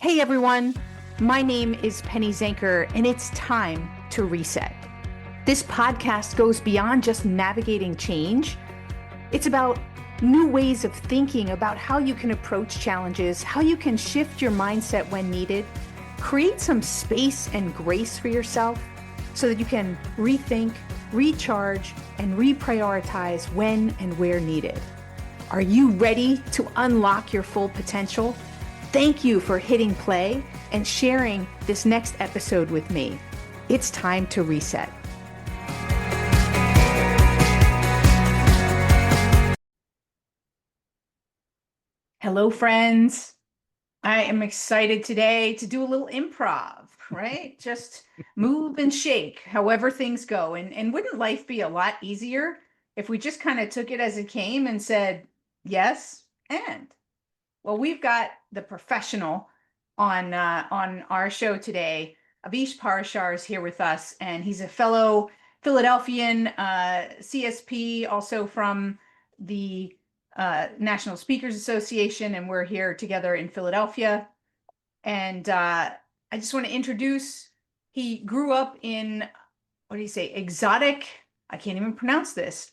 Hey everyone, my name is Penny Zanker, and it's time to reset. This podcast goes beyond just navigating change. It's about new ways of thinking about how you can approach challenges, how you can shift your mindset when needed, create some space and grace for yourself so that you can rethink, recharge, and reprioritize when and where needed. Are you ready to unlock your full potential? Thank you for hitting play and sharing this next episode with me. It's time to reset. Hello, friends. I am excited today to do a little improv, right? Just move and shake however things go. And wouldn't life be a lot easier if we just kind of took it as it came and said, yes, and? Well, we've got the professional on our show today. Avish Parashar is here with us, and he's a fellow Philadelphian CSP, also from the National Speakers Association, and we're here together in Philadelphia. And I just want to introduce, he grew up in, what do you say, exotic, I can't even pronounce this,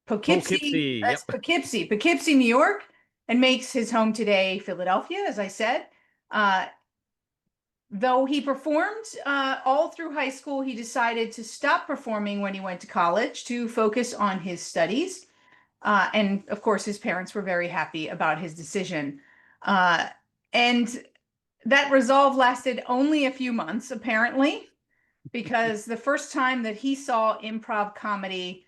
Poughkeepsie, that's Yep. Poughkeepsie, New York, and makes his home today Philadelphia, as I said. Though he performed all through high school, he decided to stop performing when he went to college to focus on his studies. And of course, his parents were very happy about his decision. And that resolve lasted only a few months, apparently, because the first time that he saw improv comedy,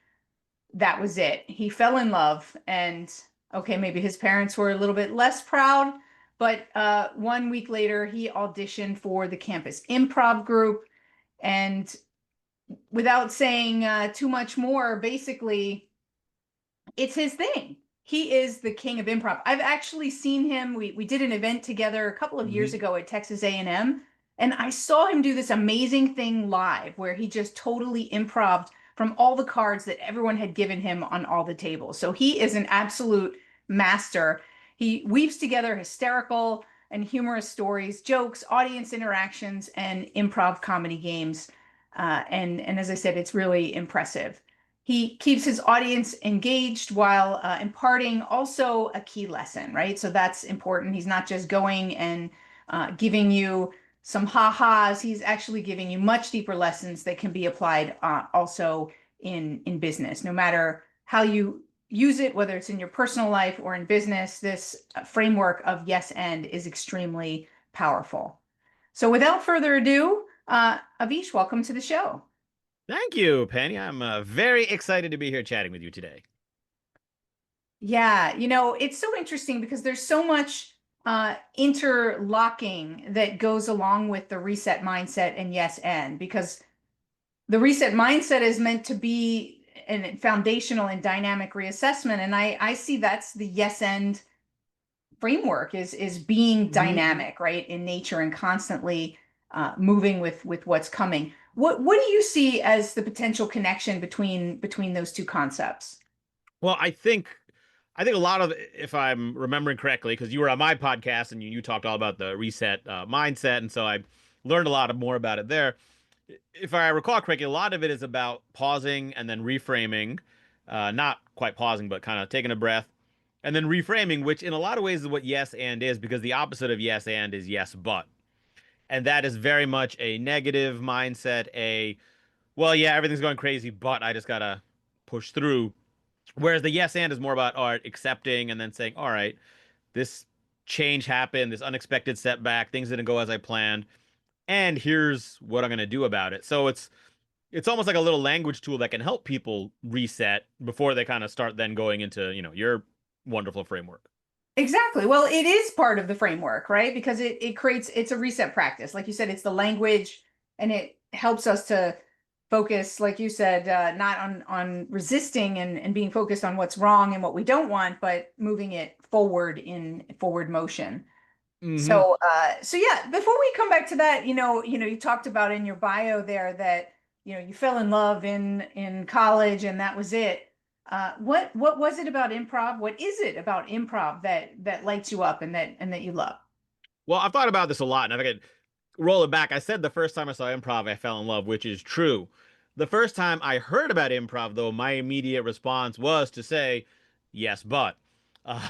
that was it. He fell in love, and okay, maybe his parents were a little bit less proud, but 1 week later, he auditioned for the campus improv group. And without saying too much more, basically, it's his thing. He is the king of improv. I've actually seen him. We did an event together a couple of years ago at Texas A&M, and I saw him do this amazing thing live where he just totally improved from all the cards that everyone had given him on all the tables. So he is an absolute master. He weaves together hysterical and humorous stories, jokes, audience interactions, and improv comedy games. And as I said, it's really impressive. He keeps his audience engaged while imparting also a key lesson, right? So that's important. He's not just going and giving you some ha-has. He's actually giving you much deeper lessons that can be applied also in business. No matter how you use it, whether it's in your personal life or in business, this framework of yes and is extremely powerful. So without further ado, Avish, welcome to the show. Thank you, Penny. I'm very excited to be here chatting with you today. Yeah, it's so interesting because there's so much interlocking that goes along with the reset mindset and yes and because the reset mindset is meant to be an foundational and dynamic reassessment, and I see that's the yes and framework is being dynamic, right, in nature and constantly moving with what's coming. What do you see as the potential connection between those two concepts? Well, I think a lot of, if I'm remembering correctly, because you were on my podcast and you talked all about the reset mindset, and so I learned a lot more about it there. If I recall correctly, a lot of it is about pausing and then reframing, not quite pausing, but kind of taking a breath and then reframing, which in a lot of ways is what yes and is, because the opposite of yes and is yes but. And that is very much a negative mindset, well, yeah, everything's going crazy, but I just gotta push through. Whereas the yes and is more about, all right, accepting and then saying, all right, this change happened, this unexpected setback, things didn't go as I planned, and here's what I'm gonna do about it. So it's almost like a little language tool that can help people reset before they kind of start then going into, your wonderful framework. Exactly. Well, it is part of the framework, right? Because it creates, it's a reset practice. Like you said, it's the language, and it helps us to focus, like you said, not on resisting and being focused on what's wrong and what we don't want, but moving it forward in forward motion. Hmm. So yeah, before we come back to that, you talked about in your bio there that, you fell in love in college and that was it. What was it about improv? What is it about improv that lights you up and that you love? Well, I've thought about this a lot, and if I could roll it back, I said the first time I saw improv, I fell in love, which is true. The first time I heard about improv, though, my immediate response was to say, yes, but.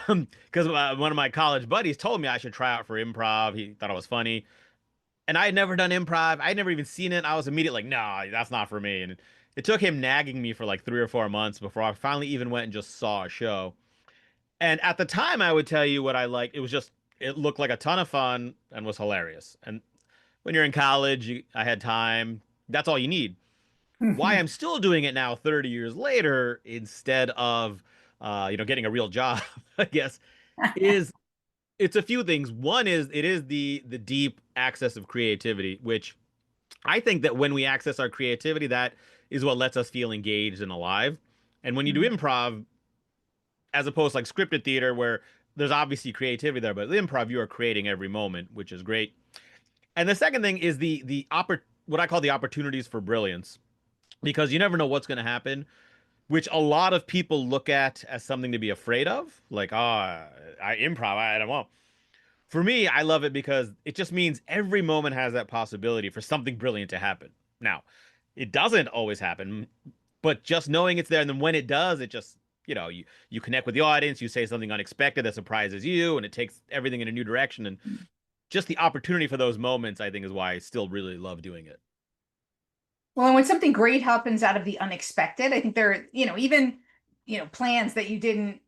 Because one of my college buddies told me I should try out for improv. He thought it was funny. And I had never done improv. I had never even seen it. I was immediately like, no, that's not for me. And it took him nagging me for like 3 or 4 months before I finally even went and just saw a show. And at the time, I would tell you what I liked. It was just, it looked like a ton of fun and was hilarious. And when you're in college, I had time. That's all you need. Why I'm still doing it now, 30 years later, instead of, getting a real job, I guess, is it's a few things. One is it is the deep access of creativity, which I think that when we access our creativity, that is what lets us feel engaged and alive. And when you do improv, as opposed to like scripted theater, where there's obviously creativity there, but the improv you are creating every moment, which is great. And the second thing is what I call the opportunities for brilliance, because you never know what's going to happen, which a lot of people look at as something to be afraid of. Like, oh, I improv, I don't know. For me, I love it because it just means every moment has that possibility for something brilliant to happen. Now, it doesn't always happen, but just knowing it's there, and then when it does, it just, you connect with the audience, you say something unexpected that surprises you, and it takes everything in a new direction. And just the opportunity for those moments, I think, is why I still really love doing it. Well, and when something great happens out of the unexpected, I think there are, even, plans that you didn't,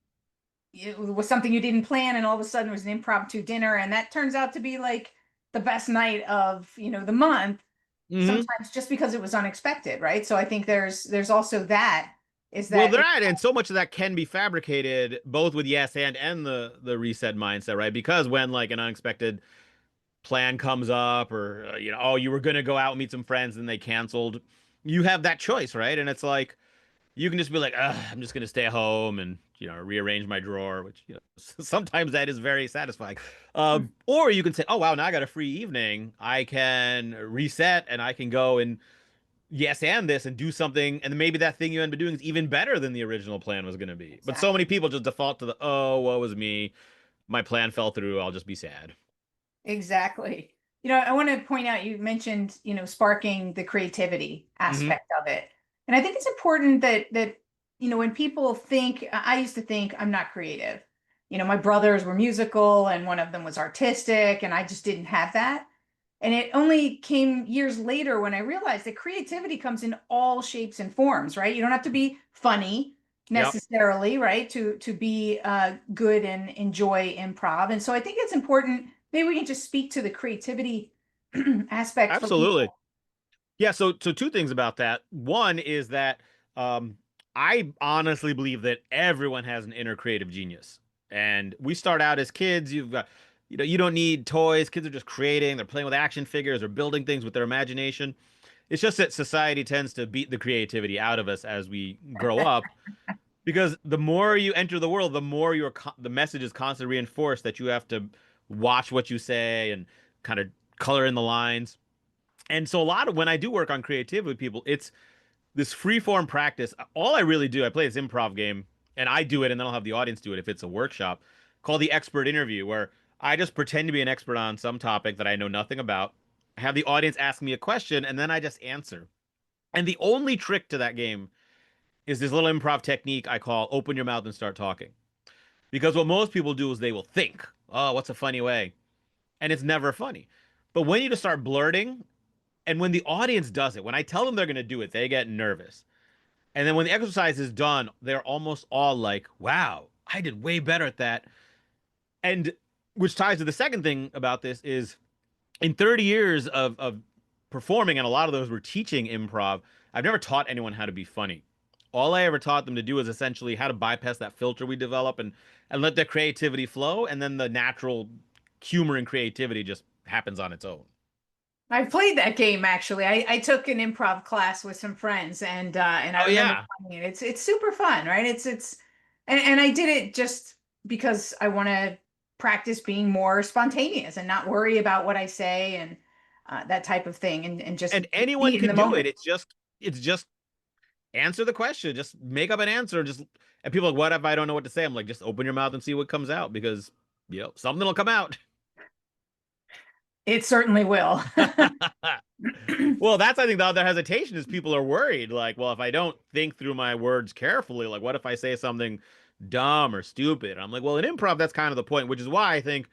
it was something you didn't plan, and all of a sudden it was an impromptu dinner, and that turns out to be like the best night of, the month, Hmm. sometimes just because it was unexpected, right? So I think there's also that, is Well, that that and so much of that can be fabricated both with yes and the reset mindset, right? Because when like an unexpected plan comes up, or oh, you were gonna go out and meet some friends and they canceled, you have that choice, right? And it's like you can just be like, I'm just gonna stay home and rearrange my drawer, which sometimes that is very satisfying. Or you can say, oh wow, now I got a free evening, I can reset and I can go and yes and this and do something, and then maybe that thing you end up doing is even better than the original plan was gonna be. But so many exactly. people just default to the, oh, woe was me, my plan fell through, I'll just be sad. Exactly. I want to point out, you mentioned, sparking the creativity Hmm. aspect of it. And I think it's important that, when people think, I used to think I'm not creative. My brothers were musical and one of them was artistic, and I just didn't have that. And it only came years later when I realized that creativity comes in all shapes and forms, right? You don't have to be funny Yep. necessarily, right? To be good and enjoy improv. And so I think it's important. Maybe we can just speak to the creativity aspect for Absolutely. people. Yeah, so two things about that. One is that um, I honestly believe that everyone has an inner creative genius. And we start out as kids, you've got, you don't need toys. Kids are just creating, they're playing with action figures or building things with their imagination. It's just that society tends to beat the creativity out of us as we grow up, because the more you enter the world, the more the message is constantly reinforced that you have to watch what you say and kind of color in the lines. And so a lot of when I do work on creativity with people, it's this free form practice. All I really do, I play this improv game and I do it and then I'll have the audience do it if it's a workshop called the expert interview, where I just pretend to be an expert on some topic that I know nothing about. Have the audience ask me a question and then I just answer. And the only trick to that game is this little improv technique I call open your mouth and start talking. Because what most people do is they will think, oh, what's a funny way? And it's never funny. But when you just start blurting, and when the audience does it, when I tell them they're going to do it, they get nervous. And then when the exercise is done, they're almost all like, wow, I did way better at that. And which ties to the second thing about this is in 30 years of performing, and a lot of those were teaching improv, I've never taught anyone how to be funny. All I ever taught them to do is essentially how to bypass that filter we develop and let their creativity flow. And then the natural humor and creativity just happens on its own. I played that game actually. I took an improv class with some friends, and I Oh, remember yeah. playing it. It's super fun, right? And I did it just because I want to practice being more spontaneous and not worry about what I say and that type of thing, and just And anyone be in the can do it. moment. It's just answer the question. Just make up an answer. And people are like, what if I don't know what to say? I'm like, just open your mouth and see what comes out, because something will come out. It certainly will. Well, that's I think the other hesitation is people are worried. Like, well, if I don't think through my words carefully, like, what if I say something dumb or stupid? I'm like, well, in improv, that's kind of the point, which is why I think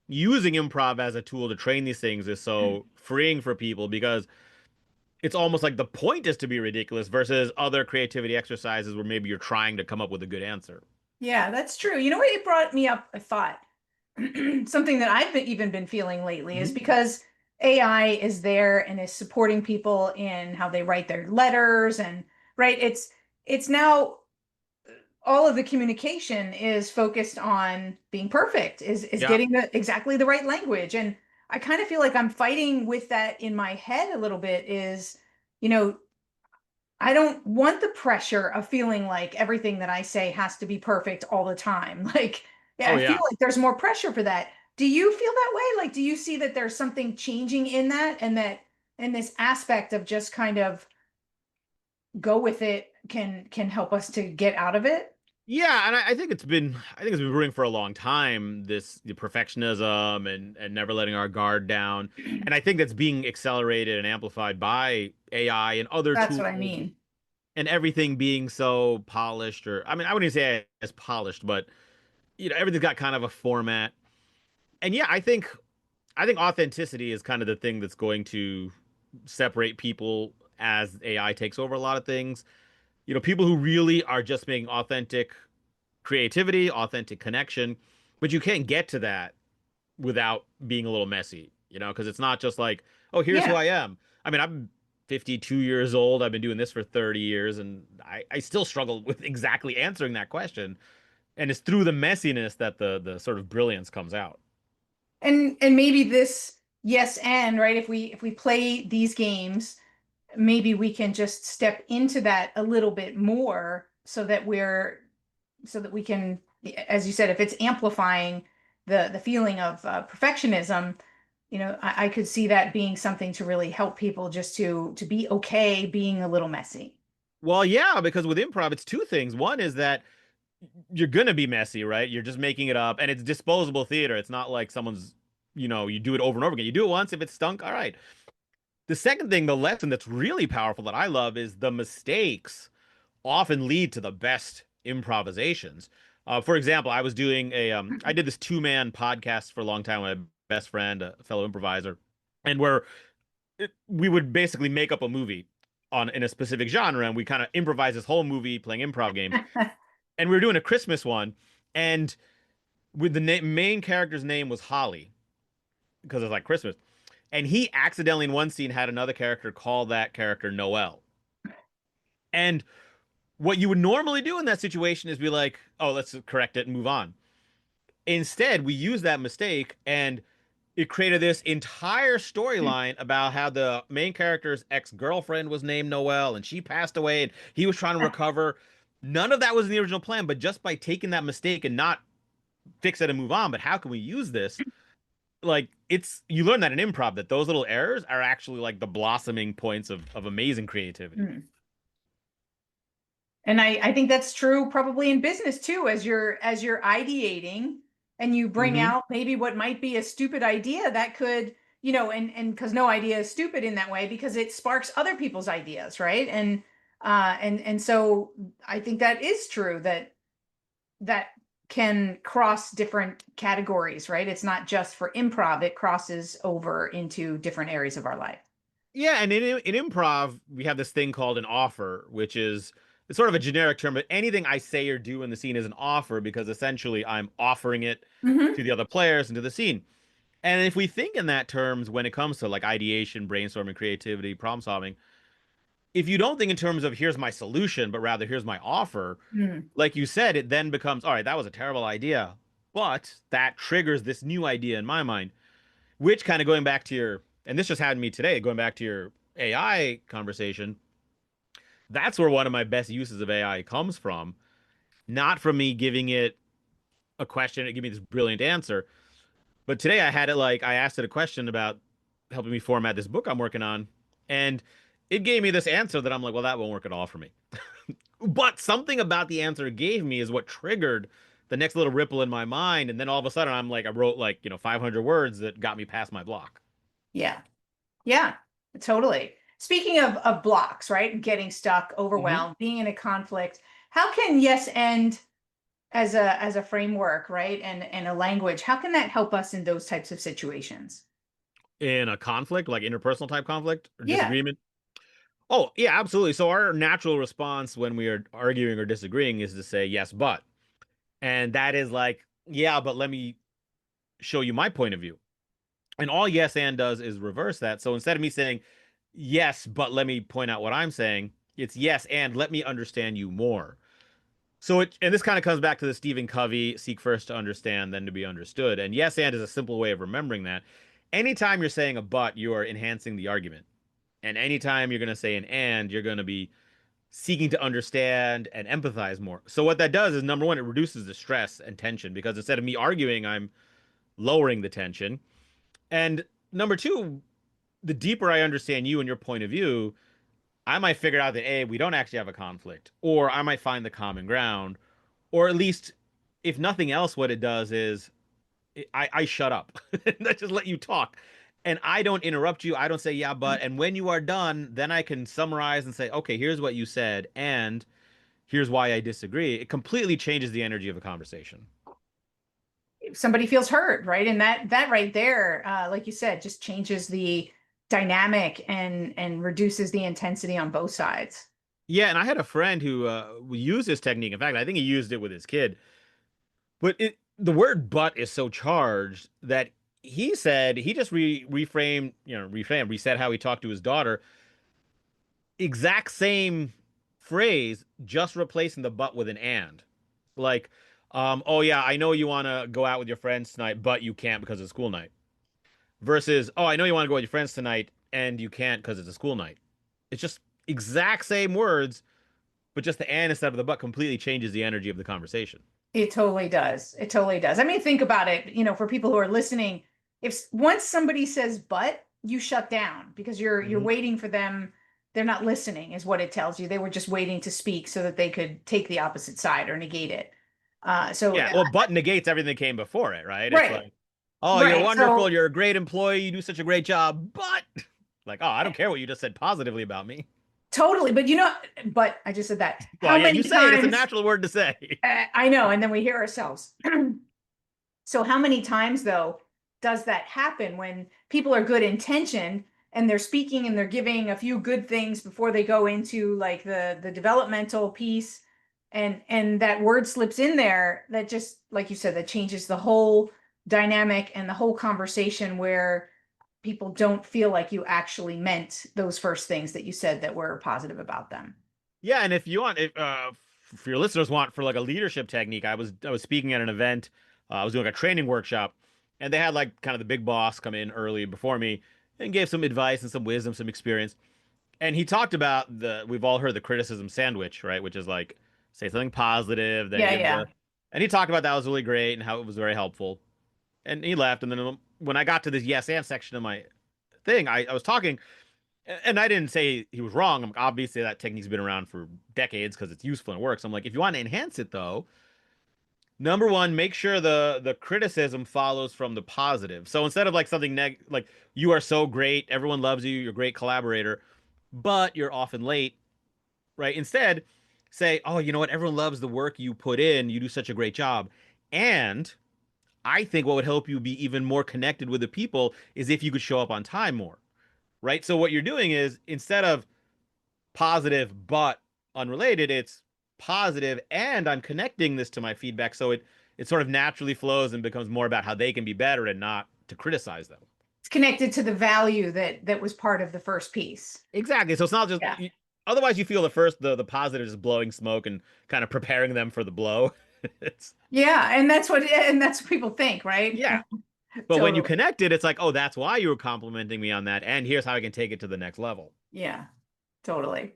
using improv as a tool to train these things is so freeing for people because it's almost like the point is to be ridiculous versus other creativity exercises where maybe you're trying to come up with a good answer. Yeah, that's true. You know what? It brought me up a thought. Something that even been feeling lately is Mhm. because AI is there and is supporting people in how they write their letters and right. It's now all of the communication is focused on being perfect, is Yeah. getting exactly the right language. And I kind of feel like I'm fighting with that in my head a little bit is, you know, I don't want the pressure of feeling like everything that I say has to be perfect all the time. Like, yeah, Oh, I feel yeah. like there's more pressure for that. Do you feel that way? Like, do you see that there's something changing in that and this aspect of just kind of go with it can help us to get out of it? Yeah, and I think it's been brewing for a long time, this the perfectionism and never letting our guard down. And I think that's being accelerated and amplified by AI and other That's what tools I mean. and everything being so polished or I mean, I wouldn't even say as polished, but everything's got kind of a format. And yeah, I think authenticity is kind of the thing that's going to separate people as AI takes over a lot of things. People who really are just making authentic creativity, authentic connection, but you can't get to that without being a little messy, because it's not just like, oh, here's who Yeah. I am. I mean, I'm 52 years old. I've been doing this for 30 years, and I still struggle with exactly answering that question. And it's through the messiness that the sort of brilliance comes out. And maybe this yes and right if we play these games maybe we can just step into that a little bit more so that we can, as you said, if it's amplifying the feeling of perfectionism, I could see that being something to really help people just to be okay being a little messy. Well, yeah, because with improv, it's two things. One is that you're gonna be messy, right? You're just making it up, and it's disposable theater. It's not like you do it over and over again. You do it once, if it stunk, all right. The second thing, the lesson that's really powerful that I love is the mistakes often lead to the best improvisations. For example, I did this two-man podcast for a long time with my best friend, a fellow improviser, and we would basically make up a movie in a specific genre, and we kind of improvise this whole movie playing improv games. And we were doing a Christmas one, and with the main character's name was Holly because it's like Christmas, and he accidentally in one scene had another character call that character Noel. And what you would normally do in that situation is be like, oh, let's correct it and move on. Instead, we used that mistake and it created this entire storyline about how the main character's ex-girlfriend was named Noelle and she passed away and he was trying to recover. None of that was in the original plan, but just by taking that mistake and not fix it and move on, but how can we use this? Like you learn that in improv that those little errors are actually like the blossoming points of amazing creativity. Hmm. And I think that's true probably in business too, as you're ideating and you bring Hmm. out maybe what might be a stupid idea that could, and because no idea is stupid in that way because it sparks other people's ideas, right? And so I think that is true that can cross different categories, right? It's not just for improv, it crosses over into different areas of our life. Yeah, and in improv, we have this thing called an offer, which is it's sort of a generic term, but anything I say or do in the scene is an offer because essentially I'm offering it Hmm. to the other players and to the scene. And if we think in that terms when it comes to like ideation, brainstorming, creativity, problem solving, if you don't think in terms of here's my solution, but rather here's my offer, like you said, it then becomes, all right, that was a terrible idea, but that triggers this new idea in my mind, which kind of going back to and this just happened to me today, going back to your AI conversation, that's where one of my best uses of AI comes from. Not from me giving it a question and give me this brilliant answer, but today I asked it a question about helping me format this book I'm working on, and it gave me this answer that I'm like, well, that won't work at all for me. But something about the answer it gave me is what triggered the next little ripple in my mind, and then all of a sudden I wrote like 500 words that got me past my block. Yeah. Yeah, totally. Speaking of blocks, right? Getting stuck, Hmm. overwhelmed, being in a conflict, how can yes and as a framework, right? And a language, how can that help us in those types of situations? In a conflict, like interpersonal type conflict or Yeah. disagreement. Oh, yeah, absolutely. So our natural response when we are arguing or disagreeing is to say yes, but. And that is like, yeah, but let me show you my point of view. And all yes and does is reverse that. So instead of me saying yes, but let me point out what I'm saying, it's yes and let me understand you more. So it and this kind of comes back to the Stephen Covey, seek first to understand, then to be understood. And yes and is a simple way of remembering that. Anytime you're saying a but, you are enhancing the argument. And anytime you're going to say an and, you're going to be seeking to understand and empathize more. So what that does is number one, it reduces the stress and tension because instead of me arguing, I'm lowering the tension. And number two, the deeper I understand you and your point of view, I might figure out that A, we don't actually have a conflict, or I might find the common ground, or at least, if nothing else, what it does is I shut up. I just let you talk. And I don't interrupt you. I don't say, yeah, but, and when you are done, then I can summarize and say, okay, here's what you said, and here's why I disagree. It completely changes the energy of a conversation. Somebody feels heard, right? And that right there, like you said, just changes the dynamic and reduces the intensity on both sides. Yeah, and I had a friend who used this technique. In fact, I think he used it with his kid. But the word "but" is so charged that he said he just reset how he talked to his daughter. Exact same phrase, just replacing the "but" with an "and." Like, oh yeah, I know you want to go out with your friends tonight, but you can't because it's school night. Versus, oh, I know you want to go with your friends tonight and you can't because it's a school night. It's just exact same words, but just the "and" instead of the "but" completely changes the energy of the conversation. It totally does. It totally does. I mean, think about it, for people who are listening, if once somebody says but, you shut down because you're Mhm. waiting for them. They're not listening, is what it tells you. They were just waiting to speak so that they could take the opposite side or negate it. So Yeah, well, but negates everything that came before it, right? It's right, like, oh, you're right. wonderful, So you're a great employee, you do such a great job, but like, oh, I don't care what you just said positively about me. totally, but I just said that. Well, How yeah, you many say it, it's a times natural word to say. I know, and then we hear ourselves. So how many times though does that happen when people are good intention and they're speaking and they're giving a few good things before they go into like the developmental piece and that word slips in there that just like you said that changes the whole dynamic and the whole conversation where people don't feel like you actually meant those first things that you said that were positive about them. Yeah, and if you want, if for your listeners want for like a leadership technique, I was speaking at an event, I was doing a training workshop, and they had like kind of the big boss come in early before me and gave some advice and some wisdom, some experience. And he talked about the we've all heard the criticism sandwich, right? Which is like say something positive, then Yeah, give yeah. the and he talked about that was really great and how it was very helpful. And he left. And then when I got to this yes and section of my thing, I was talking and I didn't say he was wrong. Obviously that technique's been around for decades because it's useful and works. I'm like, if you want to enhance it though, number one, make sure the criticism follows from the positive. So instead of like something like you are so great, everyone loves you, you're a great collaborator, but you're often late, right? Instead, say, oh, you know what? Everyone loves the work you put in. You do such a great job. And I think what would help you be even more connected with the people is if you could show up on time more, right? So what you're doing is instead of positive but unrelated, it's positive and I'm connecting this to my feedback. So it sort of naturally flows and becomes more about how they can be better and not to criticize them. It's connected to the value that was part of the first piece. Exactly. So it's not just Yeah. otherwise you feel the positive is blowing smoke and kind of preparing them for the blow. It's Yeah, and that's what people think, right? yeah. But when you Totally. connect it, it's like, oh, that's why you were complimenting me on that, and here's how I can take it to the next level. Yeah, totally.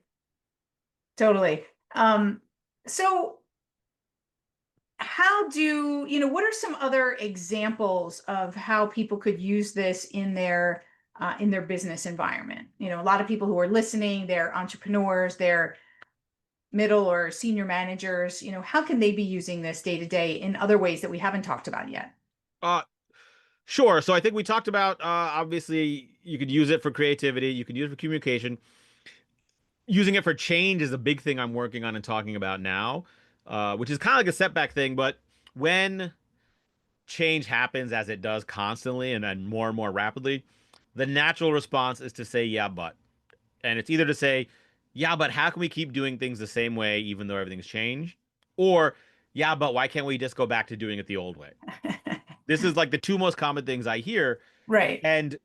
Totally. Um, so how do, what are some other examples of how people could use this in their business environment? A lot of people who are listening, they're entrepreneurs, they're middle or senior managers, how can they be using this day to day in other ways that we haven't talked about yet? Uh, Sure. So I think we talked about obviously you could use it for creativity, you could use it for communication. Using it for change is a big thing I'm working on and talking about now, which is kind of like a setback thing. But when change happens, as it does constantly and more rapidly, the natural response is to say, yeah, but. And it's either to say, yeah, but how can we keep doing things the same way even though everything's changed? Or, yeah, but why can't we just go back to doing it the old way? This is like the two most common things I hear. Right. And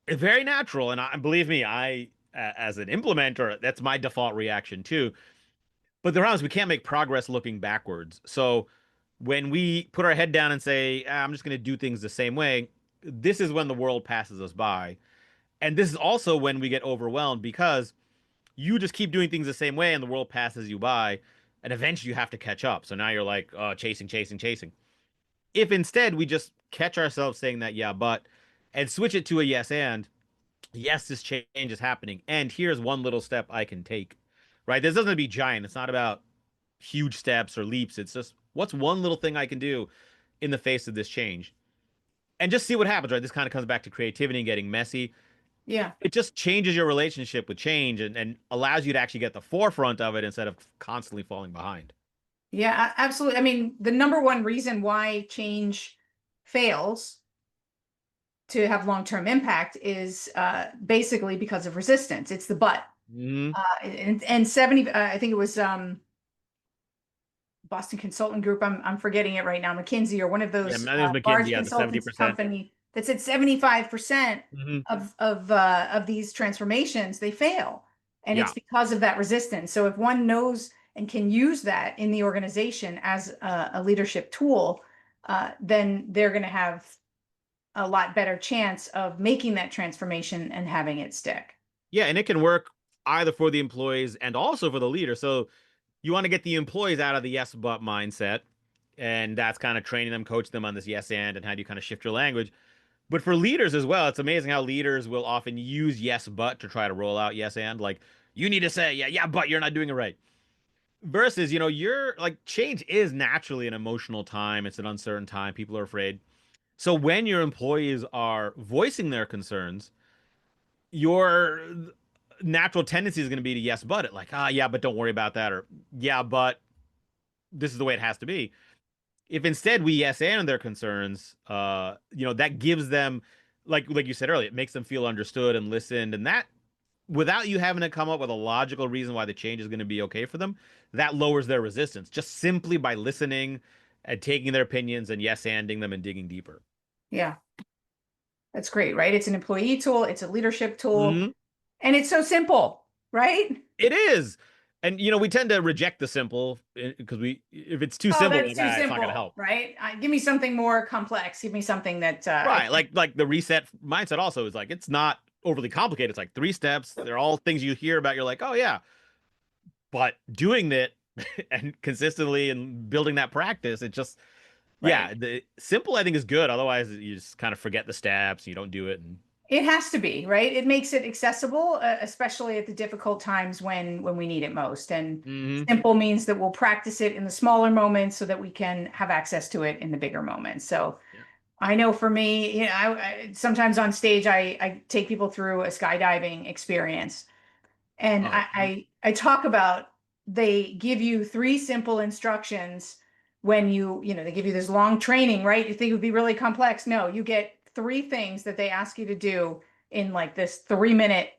it's very natural. And believe me, as an implementer, that's my default reaction too. But the problem is we can't make progress looking backwards. So when we put our head down and say, I'm just going to do things the same way, this is when the world passes us by. And this is also when we get overwhelmed because you just keep doing things the same way and the world passes you by. And eventually you have to catch up. So now you're like, chasing, chasing, chasing. If instead we just catch ourselves saying that, yeah, but, and switch it to a yes, and yes, this change is happening. And here's one little step I can take, right? This doesn't have to be giant. It's not about huge steps or leaps. It's just what's one little thing I can do in the face of this change and just see what happens, right? This kind of comes back to creativity and getting messy. Yeah. It just changes your relationship with change and allows you to actually get the forefront of it instead of constantly falling behind. Yeah, absolutely. I mean, the number one reason why change fails to have long-term impact is basically because of resistance. It's the but. Hmm. And 70, I think it was Boston Consultant Group. I'm forgetting it right now. McKinsey or one of Yeah, I those think it's McKinsey, large yeah, the 70%. consultants company that said 75% Hmm. of these transformations they fail, and it's Yeah. because of that resistance. So if one knows and can use that in the organization as a leadership tool, then they're going to have a lot better chance of making that transformation and having it stick. Yeah, and it can work either for the employees and also for the leader. So you want to get the employees out of the yes but mindset, and that's kind of training them, coach them on this yes and how do you kind of shift your language. But for leaders as well, it's amazing how leaders will often use yes but to try to roll out yes and like you need to say yeah but you're not doing it right. Versus, you're like change is naturally an emotional time. It's an uncertain time. People are afraid. So when your employees are voicing their concerns, your natural tendency is going to be to yes but it, like yeah but don't worry about that, or yeah but this is the way it has to be. If instead we yes and their concerns, that gives them, like you said earlier, it makes them feel understood and listened, and that without you having to come up with a logical reason why the change is going to be okay for them, that lowers their resistance just simply by listening and taking their opinions and yes anding them and digging deeper. Yeah, that's great, right? It's an employee tool, it's a leadership tool, Hmm. and it's so simple, right? It is. And we tend to reject the simple because if it's too Oh, simple, that's like, too it's not going to simple, help. right? Give me something more complex. Give me something that I Right. can. Like the reset mindset also is like it's not overly complicated. It's like three steps. They're all things you hear about. You're like, oh yeah. But doing it and consistently and building that practice, it just Right. yeah, the simple I think is good. Otherwise, you just kind of forget the steps. You don't do it. And It has to be, right? It makes it accessible, especially at the difficult times when we need it most. And hmm. simple means that we'll practice it in the smaller moments so that we can have access to it in the bigger moments. So Yeah. I know for me, sometimes on stage I take people through a skydiving experience. And Oh, I talk about they give you three simple instructions when they give you this long training, right? You think it would be really complex. No, you get three things that they ask you to do in like this 3-minute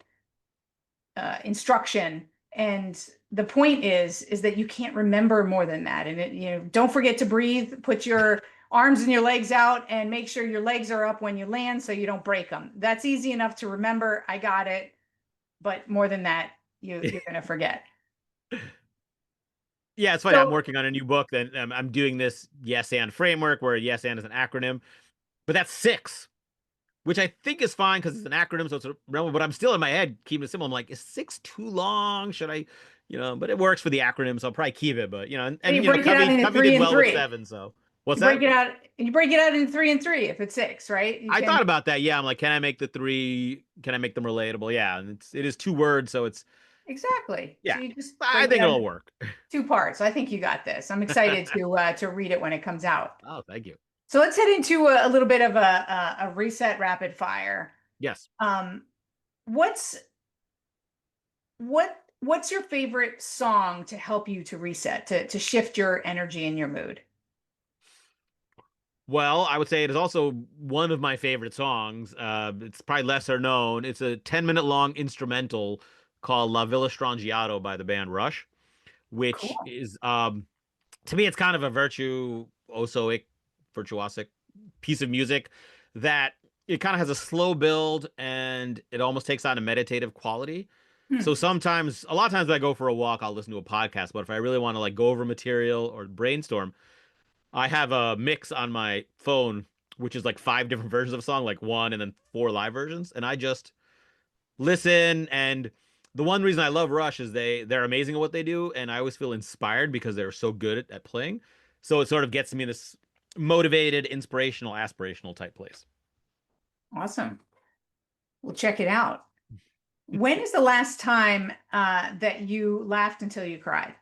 instruction. And the point is that you can't remember more than that. And don't forget to breathe, put your arms and your legs out and make sure your legs are up when you land so you don't break them. That's easy enough to remember. I got it. But more than that, you're going to forget. yeah, it's funny. I'm So working on a new book. Then I'm doing this yes and framework where yes and is an acronym, but that's six, which I think is fine because it's an acronym, so it's a realm. But I'm still in my head keeping it simple. I'm like, is six too long? Should I, but it works for the acronym, so I'll probably keep it. But you break it out into Covey three did and well with three. seven. So what's You break that? it out and you break it out into 3 and 3 if it's six, right? You I can thought about that. Yeah, I'm like, can I make the three? Can I make them relatable? Yeah, and it is two words, so it's exactly. So yeah. you just I break it think out it'll into work. two parts. I think you got this. I'm excited to read it when it comes out. Oh, thank you. So let's head into a little bit of a reset rapid fire. Yes. Um, what's what's your favorite song to help you to reset, to shift your energy and your mood? Well, I would say it is also one of my favorite songs. It's probably lesser known. It's a 10-minute long instrumental called La Villa Strangiato by the band Rush, which Cool. is to me it's kind of a virtuosic piece of music that it kind of has a slow build and it almost takes on a meditative quality. So Hmm. sometimes, a lot of times when I go for a walk, I'll listen to a podcast, but if I really want to like go over material or brainstorm, I have a mix on my phone, which is like five different versions of a song, like one and then four live versions, and I just listen. And the one reason I love Rush is they're amazing at what they do, and I always feel inspired because they're so good at playing. So it sort of gets me in this motivated, inspirational, aspirational type place. Awesome. We'll check it out. When is the last time that you laughed until you cried?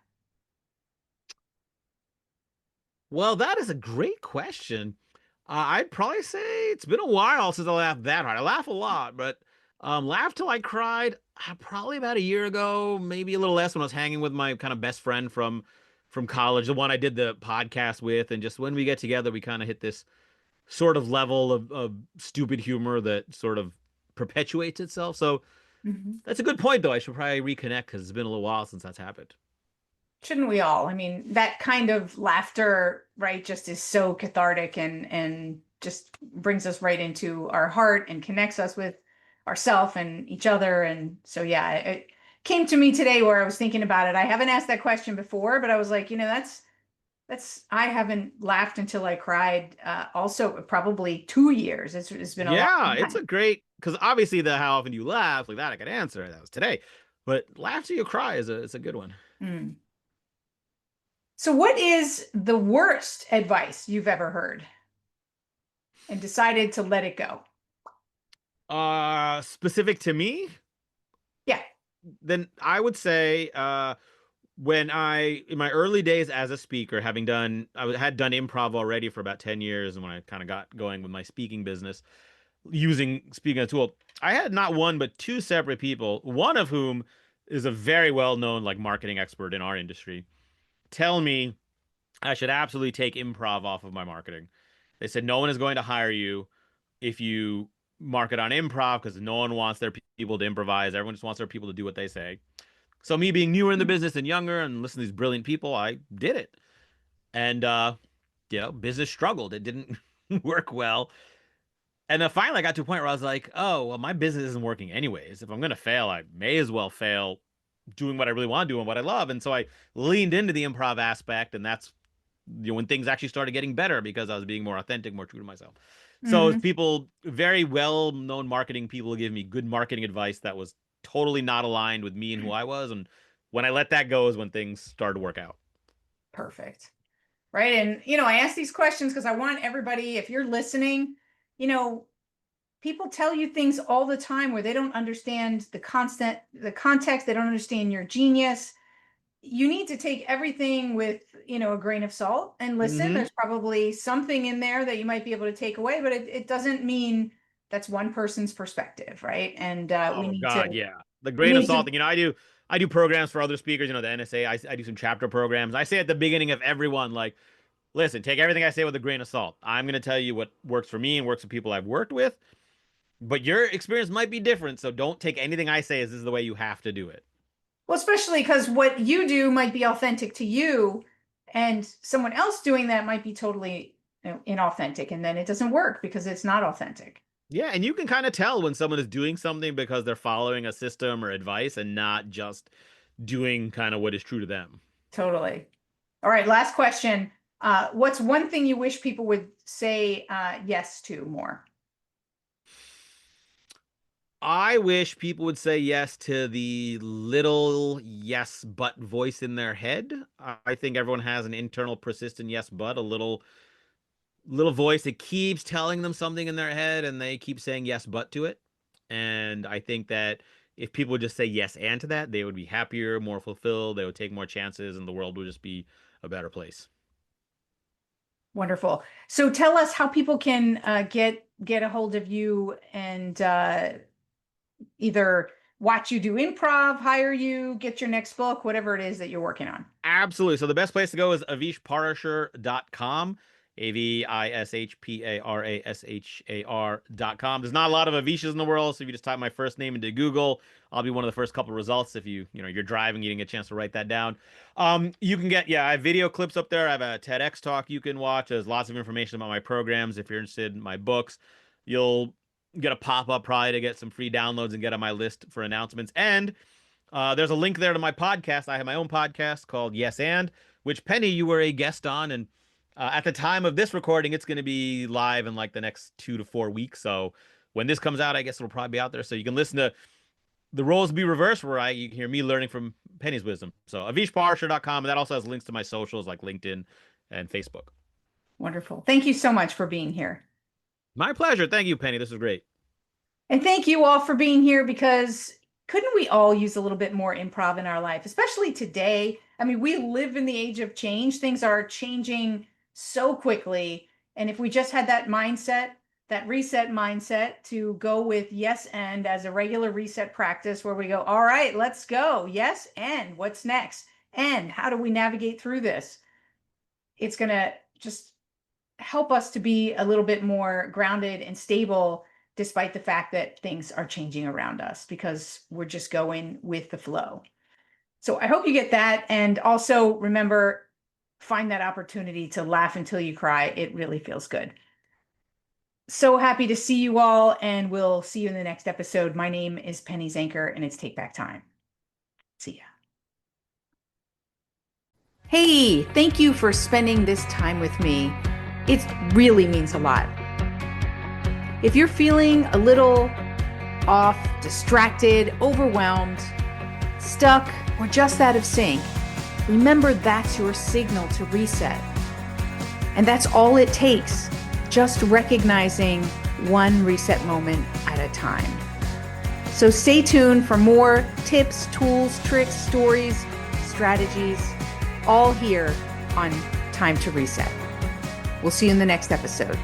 Well, that is a great question. I'd probably say it's been a while since I laughed that hard. I laugh a lot, but laughed till I cried probably about a year ago, maybe a little less when I was hanging with my kind of best friend from college, the one I did the podcast with, and just when we get together, we kind of hit this sort of level of stupid humor that sort of perpetuates itself. So Mhm. that's a good point, though. I should probably reconnect because it's been a little while since that's happened. Shouldn't we all? I mean, that kind of laughter, right, just is so cathartic and just brings us right into our heart and connects us with ourself and each other. And so, yeah, it came to me today where I was thinking about it. I haven't asked that question before, but I was like, that's I haven't laughed until I cried. Also, probably 2 years. It's been a Yeah, long it's time. a great because obviously the how often you laugh like that I could answer that was today, but laugh till you cry is a good one. Mm. So, what is the worst advice you've ever heard and decided to let it go? Specific to me, Yeah. then I would say when I in my early days as a speaker, having done had done improv already for about 10 years, and when I kind of got going with my speaking business using speaking as a tool, I had not one but two separate people, one of whom is a very well-known like marketing expert in our industry, tell me I should absolutely take improv off of my marketing. They said no one is going to hire you if you market on improv because no one wants their people to improvise. Everyone just wants their people to do what they say. So me being newer in the business and younger and listening to these brilliant people, I did it. And business struggled. It didn't work well. And then finally I got to a point where I was like, oh, well, my business isn't working anyways. If I'm gonna fail, I may as well fail doing what I really want to do and what I love. And so I leaned into the improv aspect, and that's when things actually started getting better because I was being more authentic, more true to myself. So it's Hmm. people, very well known marketing people, give me good marketing advice that was totally not aligned with me and who I was. And when I let that go is when things started to work out. Perfect. Right. And, I ask these questions because I want everybody, if you're listening, you know, people tell you things all the time where they don't understand the context, they don't understand your genius. You need to take everything with, a grain of salt and listen. Hmm. There's probably something in there that you might be able to take away, but it doesn't mean that's one person's perspective, right? And we Oh need to God, yeah. The we grain of need salt to thing. I do programs for other speakers. The NSA. I do some chapter programs. I say at the beginning of everyone, like, listen, take everything I say with a grain of salt. I'm gonna tell you what works for me and works for people I've worked with. But your experience might be different, so don't take anything I say as this is the way you have to do it. well, especially because what you do might be authentic to you, and someone else doing that might be totally, inauthentic, and then it doesn't work because it's not authentic. Yeah, and you can kind of tell when someone is doing something because they're following a system or advice and not just doing kind of what is true to them. Totally. All right, last question. What's one thing you wish people would say yes to more? I wish people would say yes to the little yes but voice in their head. I think everyone has an internal persistent yes but, a little voice that keeps telling them something in their head and they keep saying yes but to it. And I think that if people would just say yes and to that, they would be happier, more fulfilled, they would take more chances, and the world would just be a better place. Wonderful. So tell us how people can get a hold of you and either watch you do improv, hire you, get your next book, whatever it is that you're working on. Absolutely. So the best place to go is avishparashar.com. AVISHPARASHAR.com. There's not a lot of Avishas in the world, so if you just type my first name into Google, I'll be one of the first couple of results. If you're driving, you didn't get a chance to write that down. You can get, I have video clips up there. I have a TEDx talk you can watch. There's lots of information about my programs. If you're interested in my books, you'll get a pop-up probably to get some free downloads and get on my list for announcements. And there's a link there to my podcast. I have my own podcast called Yes and, which Penny, you were a guest on, and at the time of this recording, it's going to be live in like the next 2 to 4 weeks. So when this comes out, I guess it'll probably be out there. So you can listen to The Roles Be Reversed, where you can hear me learning from Penny's wisdom. So avishparashar.com, and that also has links to my socials like LinkedIn and Facebook. Wonderful. Thank you so much for being here. My pleasure. Thank you, Penny. This was great. And thank you all for being here, because couldn't we all use a little bit more improv in our life, especially today? I mean, we live in the age of change. Things are changing so quickly. And if we just had that mindset, that reset mindset to go with yes and as a regular reset practice where we go, all right, let's go. Yes, and what's next? And how do we navigate through this? It's going to just help us to be a little bit more grounded and stable, despite the fact that things are changing around us, because we're just going with the flow. So I hope you get that. And also remember, find that opportunity to laugh until you cry. It really feels good. So happy to see you all, and we'll see you in the next episode. My name is Penny Zanker, and it's Take Back Time. See ya. Hey, thank you for spending this time with me. It really means a lot. If you're feeling a little off, distracted, overwhelmed, stuck, or just out of sync, remember that's your signal to reset. And that's all it takes, just recognizing one reset moment at a time. So stay tuned for more tips, tools, tricks, stories, strategies, all here on Time to Reset. We'll see you in the next episode.